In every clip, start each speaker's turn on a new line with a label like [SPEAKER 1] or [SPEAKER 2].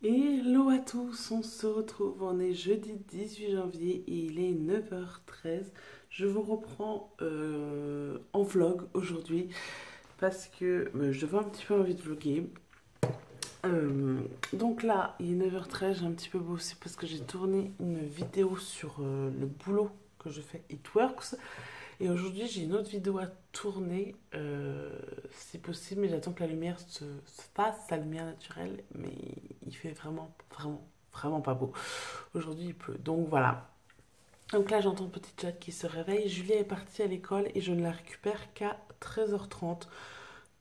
[SPEAKER 1] Hello à tous, on se retrouve, on est jeudi 18 janvier et il est 9h13. Je vous reprends en vlog aujourd'hui parce que j'avais un petit peu envie de vlogger. Donc là, il est 9h13, j'ai un petit peu bossé parce que j'ai tourné une vidéo sur le boulot que je fais It Works. Et aujourd'hui, j'ai une autre vidéo à tourner, si possible, mais j'attends que la lumière se fasse, la lumière naturelle, mais il fait vraiment pas beau. Aujourd'hui, il pleut, donc voilà. Donc là, j'entends petit chat qui se réveille. Julia est partie à l'école et je ne la récupère qu'à 13h30.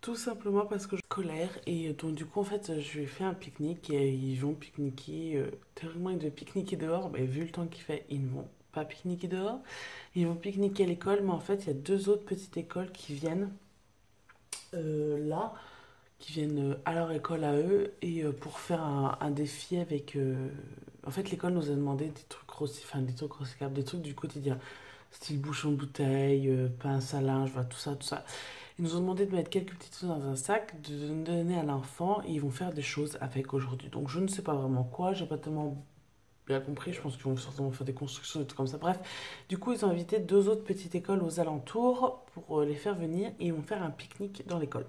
[SPEAKER 1] Tout simplement parce que je suis colère et donc du coup en fait je lui ai fait un pique-nique et ils vont pique-niquer, théoriquement ils devaient pique-niquer dehors, mais vu le temps qu'il fait ils ne vont pas pique-niquer dehors, ils vont pique-niquer à l'école, mais en fait il y a deux autres petites écoles qui viennent là, qui viennent à leur école à eux et pour faire un défi avec... En fait l'école nous a demandé des trucs enfin des trucs recyclables, des trucs du quotidien, style bouchon de bouteille, pince à linge, voilà, tout ça. Ils nous ont demandé de mettre quelques petites choses dans un sac, de donner à l'enfant et ils vont faire des choses avec aujourd'hui. Donc je ne sais pas vraiment quoi, j'ai pas tellement bien compris, je pense qu'ils vont certainement faire des constructions, des trucs comme ça. Bref, du coup ils ont invité deux autres petites écoles aux alentours pour les faire venir et ils vont faire un pique-nique dans l'école.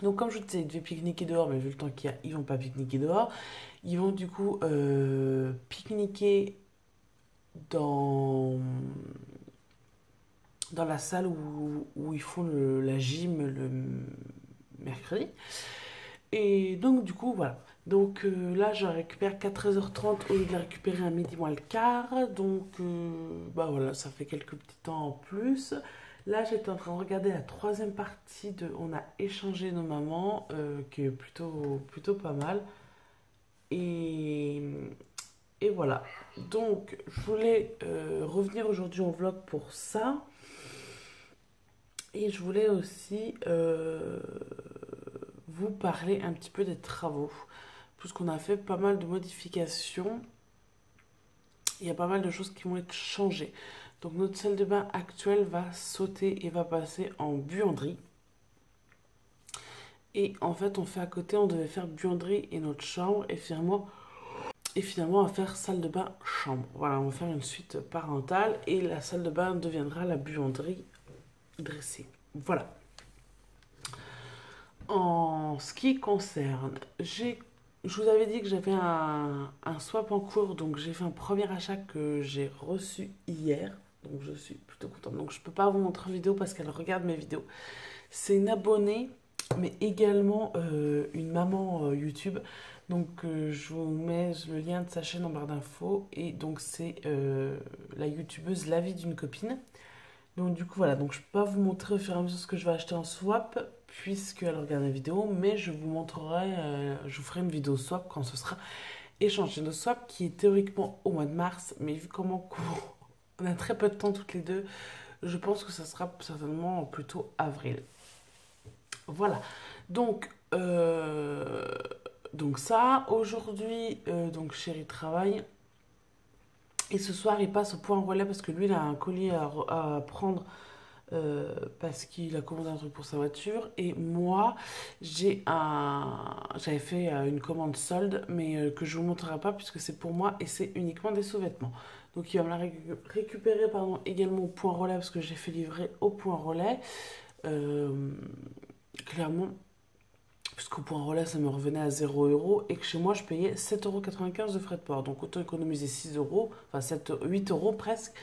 [SPEAKER 1] Donc comme je te disais, ils devaient pique-niquer dehors, mais vu le temps qu'il y a, ils vont pas pique-niquer dehors. Ils vont du coup pique-niquer dans dans la salle où ils font la gym le mercredi. Et donc, du coup, voilà. Donc là, je la récupère qu'à 13h30 au lieu de la récupérer à midi moins le quart. Donc, bah voilà, ça fait quelques petits temps en plus. Là, j'étais en train de regarder la troisième partie de On a échangé nos mamans, qui est plutôt pas mal. Et, et voilà. Donc, je voulais revenir aujourd'hui en vlog pour ça. Et je voulais aussi vous parler un petit peu des travaux. Puisqu'on a fait pas mal de modifications, il y a pas mal de choses qui vont être changées. Donc notre salle de bain actuelle va sauter et va passer en buanderie. Et en fait, on fait à côté, on devait faire buanderie et notre chambre. Et finalement, on va faire salle de bain chambre. Voilà, on va faire une suite parentale et la salle de bain deviendra la buanderie dressée. Voilà. En ce qui concerne, je vous avais dit que j'avais un swap en cours, donc j'ai fait un premier achat que j'ai reçu hier, donc je suis plutôt contente. Donc je peux pas vous montrer en vidéo parce qu'elle regarde mes vidéos. C'est une abonnée, mais également une maman YouTube. Donc je vous mets le lien de sa chaîne en barre d'infos et donc c'est la youtubeuse La vie d'une copine. Donc du coup voilà, donc je peux pas vous montrer au fur et à mesure ce que je vais acheter en swap puisqu'elle regarde la vidéo, mais je vous montrerai, je vous ferai une vidéo swap quand ce sera échangé. Nos swap qui est théoriquement au mois de mars, mais vu comment on a très peu de temps toutes les deux, je pense que ça sera certainement plutôt avril. Voilà, donc, euh, donc ça, aujourd'hui, donc chéri travaille. Et ce soir, il passe au point relais parce que lui, il a un colis à prendre parce qu'il a commandé un truc pour sa voiture. Et moi, j'avais fait une commande solde, mais que je ne vous montrerai pas puisque c'est pour moi et c'est uniquement des sous-vêtements. Donc il va me la récupérer pardon, également au point relais parce que j'ai fait livrer au point relais. Euh, Clairement, puisqu'au point relais, ça me revenait à 0 € et que chez moi, je payais 7,95 € de frais de port. Donc autant économiser 6 €, enfin 8 € presque,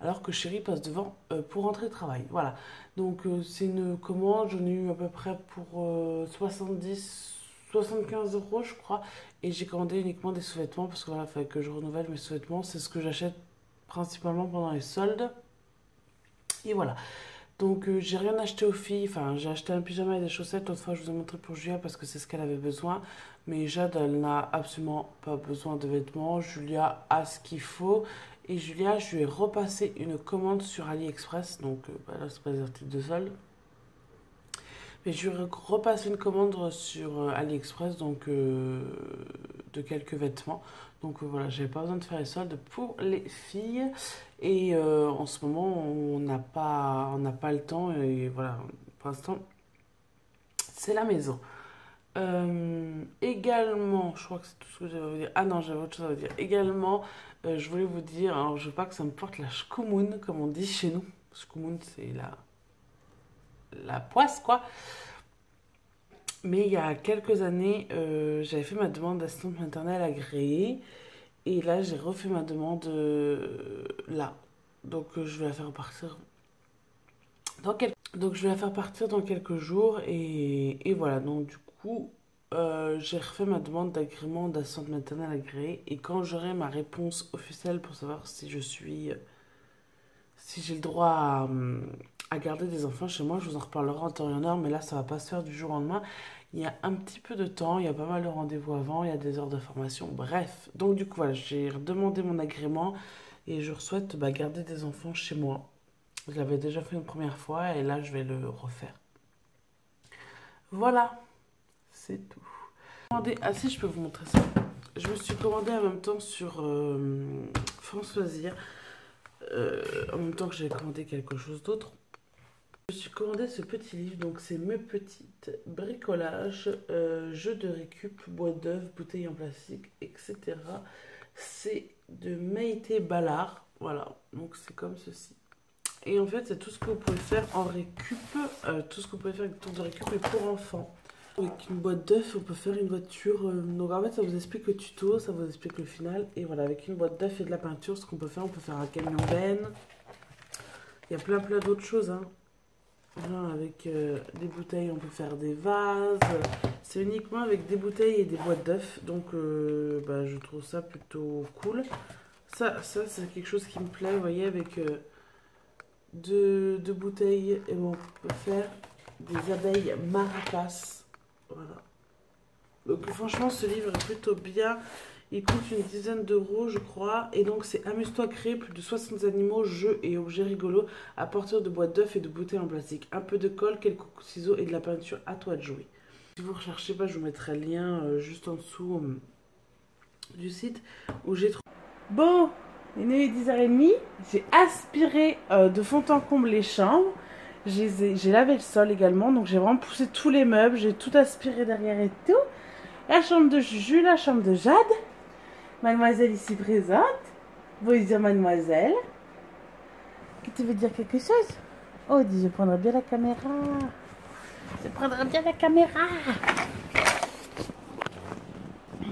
[SPEAKER 1] alors que chéri passe devant pour rentrer au travail. Voilà. Donc c'est une commande, j'en ai eu à peu près pour 75 € je crois. Et j'ai commandé uniquement des sous-vêtements parce que voilà, il fallait que je renouvelle mes sous-vêtements. C'est ce que j'achète principalement pendant les soldes. Et voilà. Donc j'ai rien acheté aux filles, enfin j'ai acheté un pyjama et des chaussettes, l'autre fois je vous ai montré pour Julia parce que c'est ce qu'elle avait besoin, mais Jade elle n'a absolument pas besoin de vêtements, Julia a ce qu'il faut, et Julia je lui ai repassé une commande sur AliExpress, donc bah là c'est pas des articles de solde, mais je lui ai repassé une commande sur AliExpress, donc de quelques vêtements. Donc voilà, j'avais pas besoin de faire les soldes pour les filles. Et en ce moment, on n'a pas le temps. Et voilà, pour l'instant, c'est la maison. Également, je crois que c'est tout ce que j'avais à vous dire. Ah non, j'avais autre chose à vous dire. Également, je voulais vous dire, alors je veux pas que ça me porte la shkumun, comme on dit chez nous. Shkumun, c'est la poisse, quoi. Mais il y a quelques années, j'avais fait ma demande d'assistante maternelle agréée. Et là, j'ai refait ma demande là. Donc, je vais la faire partir donc, je vais la faire partir dans quelques jours. Et voilà, donc du coup, j'ai refait ma demande d'agrément d'assistante maternelle agréée. Et quand j'aurai ma réponse officielle pour savoir si si j'ai le droit à garder des enfants chez moi, je vous en reparlerai en temps et en heure. Mais là, ça va pas se faire du jour au lendemain. Il y a un petit peu de temps, il y a pas mal de rendez-vous avant, il y a des heures de formation, bref. Donc du coup, voilà, j'ai redemandé mon agrément et je souhaite garder des enfants chez moi. Je l'avais déjà fait une première fois et là, je vais le refaire. Voilà, c'est tout. Ah si, je peux vous montrer ça. Je me suis commandée en même temps sur France Loisirs, en même temps que j'avais commandé quelque chose d'autre. Je me suis commandé ce petit livre, donc c'est Mes petites bricolages, jeux de récup, boîte d'œufs, bouteilles en plastique, etc. C'est de Maïté Ballard, voilà, donc c'est comme ceci. Et en fait, c'est tout ce que vous pouvez faire en récup, tout ce que vous pouvez faire avec le tour de récup et pour enfants. Avec une boîte d'œufs, on peut faire une voiture. Donc en fait, ça vous explique le tuto, ça vous explique le final. Et voilà, avec une boîte d'œufs et de la peinture, ce qu'on peut faire, on peut faire un camion benne. Il y a plein d'autres choses, hein. Voilà, avec des bouteilles, on peut faire des vases. C'est uniquement avec des bouteilles et des boîtes d'œufs. Donc, je trouve ça plutôt cool. Ça c'est quelque chose qui me plaît. Vous voyez, avec deux bouteilles, et on peut faire des abeilles marapaces. Voilà. Donc, franchement, ce livre est plutôt bien. Il coûte une dizaine d'euros, je crois. Et donc, c'est Amuse-toi à créer plus de 60 animaux, jeux et objets rigolos à partir de boîtes d'œufs et de bouteilles en plastique. Un peu de colle, quelques ciseaux et de la peinture. À toi de jouer. Si vous recherchez pas, je vous mettrai le lien juste en dessous du site où j'ai trouvé. Bon, il est 10h30. J'ai aspiré de fond en comble les chambres. J'ai lavé le sol également. Donc, j'ai vraiment poussé tous les meubles. J'ai tout aspiré derrière et tout. La chambre de Juju, la chambre de Jade. Mademoiselle ici présente. Vous voulez dire mademoiselle? Que tu veux dire quelque chose? Oh, dis, je prendrai bien la caméra. Je prendrai bien la caméra.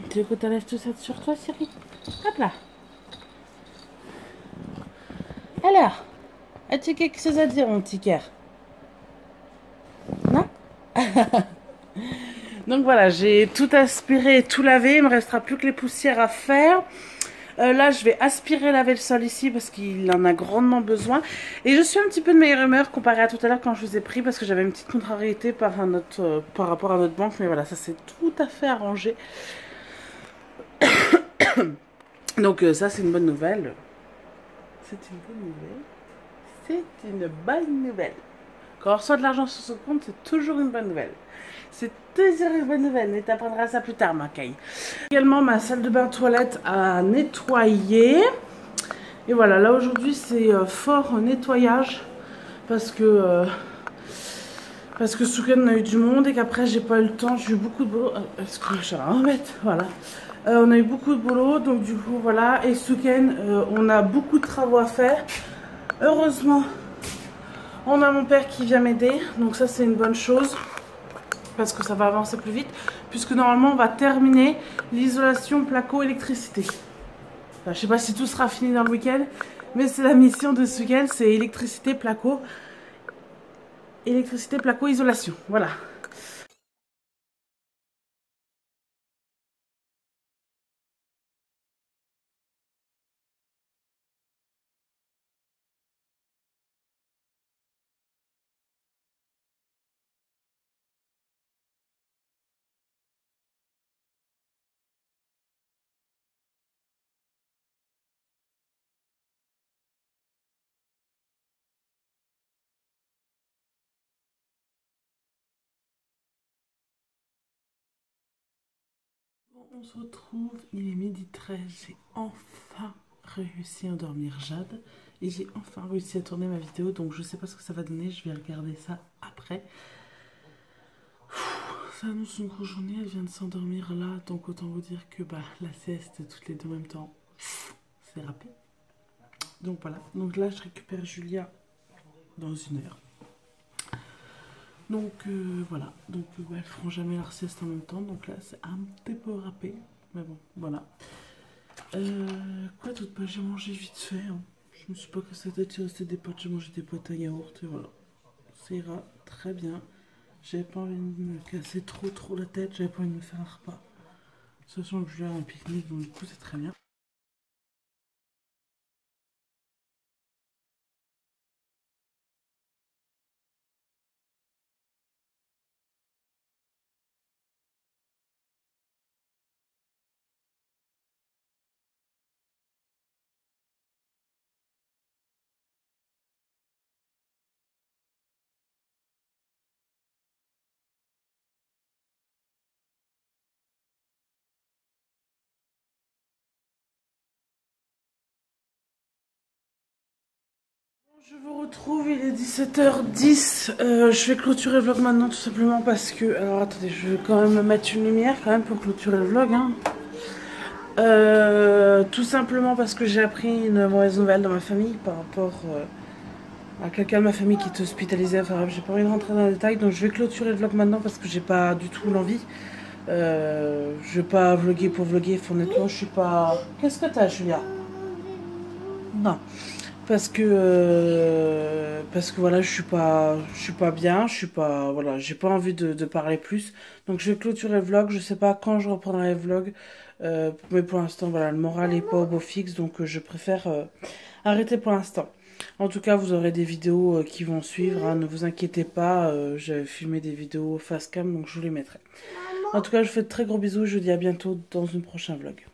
[SPEAKER 1] Tu veux que tu enlèves tout ça sur toi, chérie? Hop là. Alors, as-tu quelque chose à dire, mon petit cœur? Non? Donc voilà, j'ai tout aspiré, tout lavé. Il me restera plus que les poussières à faire. Là, je vais aspirer, laver le sol ici parce qu'il en a grandement besoin. Et je suis un petit peu de meilleure humeur comparé à tout à l'heure quand je vous ai pris parce que j'avais une petite contrariété par rapport à notre banque. Mais voilà, ça c'est tout à fait arrangé. Donc ça, c'est une bonne nouvelle. C'est une bonne nouvelle. C'est une bonne nouvelle. Quand on reçoit de l'argent sur son compte, c'est toujours une bonne nouvelle. C'est toujours une bonne nouvelle, mais tu apprendras ça plus tard, ma caille. Également, ma salle de bain toilette à nettoyer. Et voilà, là aujourd'hui, c'est fort nettoyage. Parce que ce week-end, on a eu du monde et qu'après, j'ai pas eu le temps. J'ai eu beaucoup de boulot. Est-ce que je vais en remettre? Voilà. On a eu beaucoup de boulot, donc du coup, voilà. Et ce week-end, on a beaucoup de travaux à faire. Heureusement, on a mon père qui vient m'aider. Donc ça, c'est une bonne chose. Parce que ça va avancer plus vite, puisque normalement on va terminer l'isolation placo-électricité. Enfin, je sais pas si tout sera fini dans le week-end, mais c'est la mission de ce week-end, c'est électricité placo, isolation, voilà. On se retrouve, il est 12h13, j'ai enfin réussi à endormir Jade et j'ai enfin réussi à tourner ma vidéo, donc je sais pas ce que ça va donner, je vais regarder ça après. ça annonce une grosse journée, elle vient de s'endormir là, donc autant vous dire que bah, la sieste toutes les deux en même temps, c'est rapide. Donc voilà, donc là je récupère Julia dans 1 heure. Donc voilà, donc elles feront jamais leur sieste en même temps, donc là c'est un petit peu râpé, mais bon, voilà. Quoi d'autre? Bah, j'ai mangé vite fait, hein. Je me suis pas cassé la tête, il restait des pâtes, j'ai mangé des pâtes à yaourt et voilà. Ça ira très bien. J'avais pas envie de me casser trop la tête, j'avais pas envie de me faire un repas. De toute façon, je vais à un pique-nique, donc du coup c'est très bien. Je vous retrouve, il est 17h10. Je vais clôturer le vlog maintenant tout simplement parce que... Alors attendez, je vais quand même mettre une lumière quand même pour clôturer le vlog. Hein. Tout simplement parce que j'ai appris une mauvaise nouvelle dans ma famille par rapport à quelqu'un de ma famille qui est hospitalisé. Enfin bref, j'ai pas envie de rentrer dans les détails, donc je vais clôturer le vlog maintenant parce que j'ai pas du tout l'envie. Je vais pas vloguer pour vloguer, honnêtement je suis pas... Qu'est-ce que t'as Julia? Non. Parce que voilà, je suis pas bien, je suis pas, voilà, j'ai pas envie de parler plus. Donc je vais clôturer le vlog, je sais pas quand je reprendrai le vlog, mais pour l'instant, voilà, le moral est pas au beau fixe, donc je préfère arrêter pour l'instant. En tout cas, vous aurez des vidéos qui vont suivre, hein, ne vous inquiétez pas, j'avais filmé des vidéos face cam, donc je vous les mettrai. En tout cas, je vous fais de très gros bisous, je vous dis à bientôt dans une prochaine vlog.